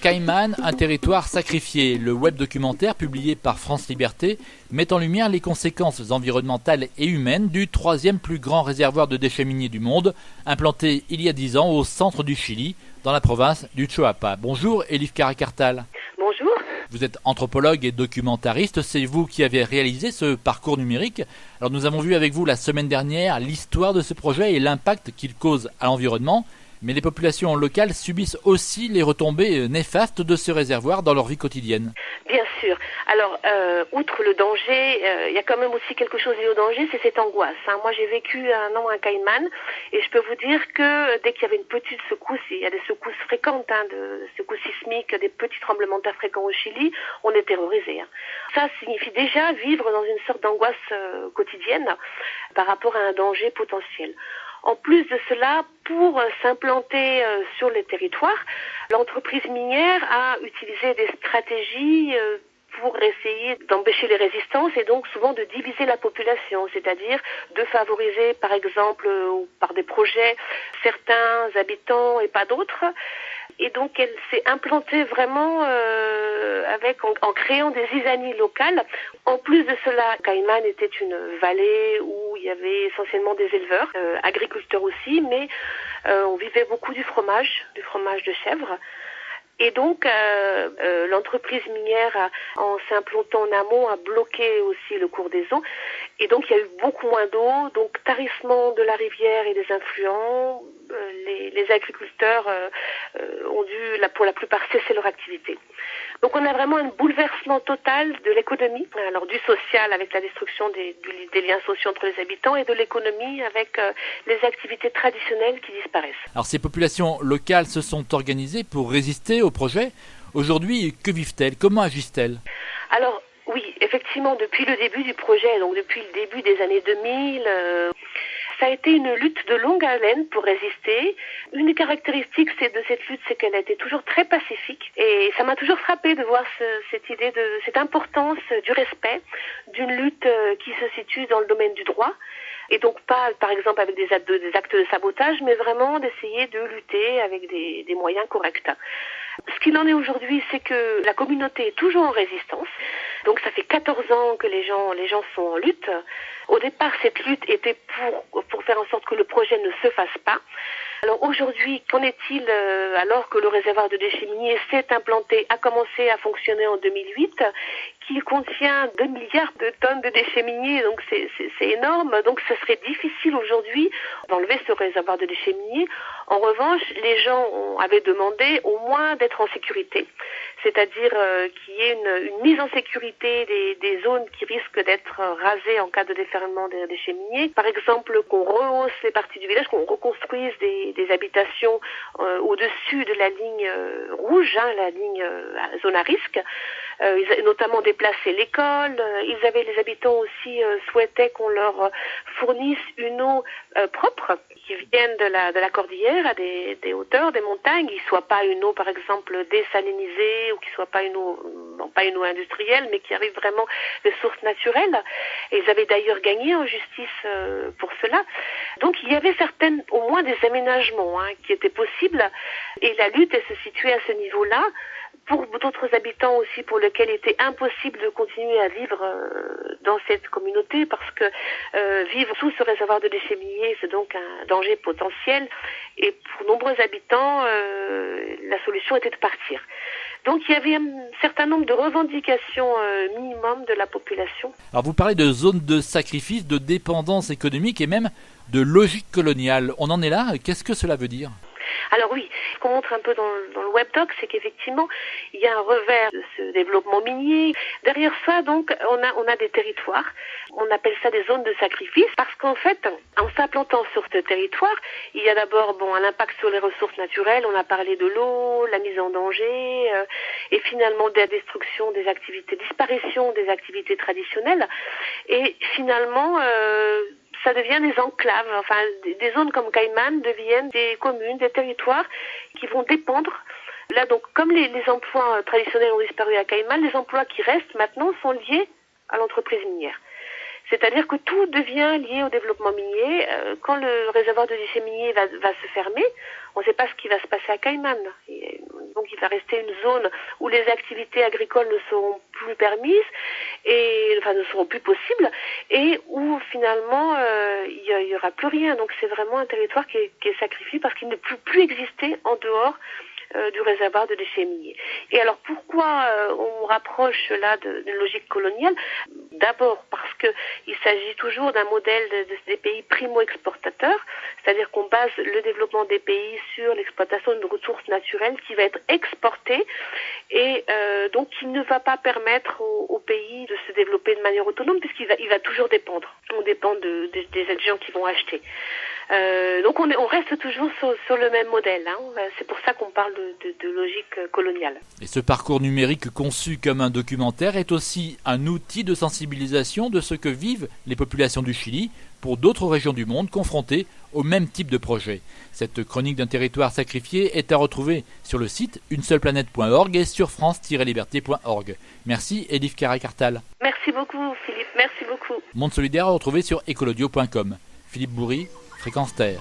Cayman, un territoire sacrifié. Le web documentaire publié par France Liberté met en lumière les conséquences environnementales et humaines du troisième plus grand réservoir de déchets miniers du monde, implanté il y a 10 ans au centre du Chili, dans la province du Choapa. Bonjour Élif Caracartal. Bonjour. Vous êtes anthropologue et documentariste, c'est vous qui avez réalisé ce parcours numérique. Alors nous avons vu avec vous la semaine dernière l'histoire de ce projet et l'impact qu'il cause à l'environnement. Mais les populations locales subissent aussi les retombées néfastes de ce réservoir dans leur vie quotidienne. Bien sûr. Alors, outre le danger, il y a quand même aussi quelque chose lié au danger, c'est cette angoisse. Moi, j'ai vécu un an à Cayman et je peux vous dire que dès qu'il y avait une petite secousse, il y a des secousses fréquentes, de secousses sismiques, des petits tremblements de terre fréquents au Chili, on est terrorisé. Ça signifie déjà vivre dans une sorte d'angoisse quotidienne par rapport à un danger potentiel. En plus de cela, pour s'implanter sur les territoires, l'entreprise minière a utilisé des stratégies pour essayer d'empêcher les résistances et donc souvent de diviser la population, c'est-à-dire de favoriser par exemple par des projets certains habitants et pas d'autres. Et donc elle s'est implantée vraiment en créant des zizanies locales. En plus de cela, Cayman était une vallée où il y avait essentiellement des éleveurs, agriculteurs aussi, mais on vivait beaucoup du fromage de chèvre. Et donc, l'entreprise minière, en s'implantant en amont, a bloqué aussi le cours des eaux. Et donc, il y a eu beaucoup moins d'eau. Donc, tarissement de la rivière et des influents. Les agriculteurs ont dû, pour la plupart, cesser leur activité. Donc, on a vraiment un bouleversement total de l'économie. Alors, du social avec la destruction des liens sociaux entre les habitants et de l'économie avec les activités traditionnelles qui disparaissent. Alors, ces populations locales se sont organisées pour résister au projet. Aujourd'hui, que vivent-elles? Comment agissent-elles? Alors, oui, effectivement, depuis le début du projet, donc depuis le début des années 2000, ça a été une lutte de longue haleine pour résister. Une des caractéristiques de cette lutte, c'est qu'elle a été toujours très pacifique. Et ça m'a toujours frappé de voir cette idée cette importance du respect, d'une lutte qui se situe dans le domaine du droit. Et donc pas, par exemple, avec des actes de sabotage, mais vraiment d'essayer de lutter avec des moyens corrects. Ce qu'il en est aujourd'hui, c'est que la communauté est toujours en résistance. Donc ça fait 14 ans que les gens sont en lutte. Au départ, cette lutte était pour faire en sorte que le projet ne se fasse pas. Alors aujourd'hui, qu'en est-il alors que le réservoir de déchets miniers s'est implanté, a commencé à fonctionner en 2008, qu'il contient 2 milliards de tonnes de déchets miniers, donc c'est énorme. Donc ce serait difficile aujourd'hui d'enlever ce réservoir de déchets miniers. En revanche, les gens avaient demandé au moins d'être en sécurité, c'est-à-dire qu'il y ait une mise en sécurité des zones qui risquent d'être rasées en cas de déferlement des déchets miniers. Par exemple, qu'on rehausse les parties du village, qu'on reconstruise des habitations au-dessus de la ligne rouge, la ligne zone à risque. Ils avaient notamment déplacé l'école. Les habitants aussi souhaitaient qu'on leur fournisse une eau propre qui vienne de la cordillère à des hauteurs, des montagnes, qui soit pas une eau par exemple désalinisée ou qui soit pas une eau industrielle, mais qui arrive vraiment de sources naturelles. Et ils avaient d'ailleurs gagné en justice pour cela. Donc il y avait au moins des aménagements qui étaient possibles. Et la lutte, elle se situait à ce niveau-là. Pour d'autres habitants aussi, pour lesquels il était impossible de continuer à vivre dans cette communauté, parce que vivre sous ce réservoir de déchets miniers, c'est donc un danger potentiel. Et pour nombreux habitants, la solution était de partir. Donc il y avait un certain nombre de revendications minimum de la population. Alors vous parlez de zones de sacrifice, de dépendance économique et même de logique coloniale. On en est là? Qu'est-ce que cela veut dire? Alors oui, ce qu'on montre un peu dans le webdoc, c'est qu'effectivement, il y a un revers de ce développement minier. Derrière ça, donc, on a des territoires. On appelle ça des zones de sacrifice parce qu'en fait, en s'implantant sur ce territoire, il y a d'abord un impact sur les ressources naturelles. On a parlé de l'eau, la mise en danger et finalement de la destruction des activités, disparition des activités traditionnelles. Et finalement, ça devient des enclaves, enfin des zones comme Cayman deviennent des communes, des territoires qui vont dépendre. Là donc, comme les emplois traditionnels ont disparu à Cayman, les emplois qui restent maintenant sont liés à l'entreprise minière. C'est-à-dire que tout devient lié au développement minier. Quand le réservoir de déchets miniers va se fermer, on ne sait pas ce qui va se passer à Cayman. Donc il va rester une zone où les activités agricoles ne seront plus permises ne seront plus possibles et où finalement il y aura plus rien. Donc c'est vraiment un territoire qui est sacrifié parce qu'il ne peut plus exister en dehors du réservoir de déchets miniers. Et alors pourquoi on rapproche là d'une logique coloniale? D'abord parce que il s'agit toujours d'un modèle des pays primo-exportateurs, c'est-à-dire qu'on base le développement des pays sur l'exploitation d'une ressource naturelle qui va être exportée et donc qui ne va pas permettre au pays de se développer de manière autonome puisqu'il va toujours dépendre. On dépend des gens qui vont acheter. Donc on reste toujours sur le même modèle. C'est pour ça qu'on parle de logique coloniale. Et ce parcours numérique conçu comme un documentaire est aussi un outil de sensibilisation de ce que vivent les populations du Chili pour d'autres régions du monde confrontées au même type de projet. Cette chronique d'un territoire sacrifié est à retrouver sur le site uneseuleplanète.org et sur france-liberté.org. Merci Élif Caracartal. Merci beaucoup Philippe, merci beaucoup. Monde solidaire à retrouver sur écolodio.com. Philippe Bourry, Fréquence Terre.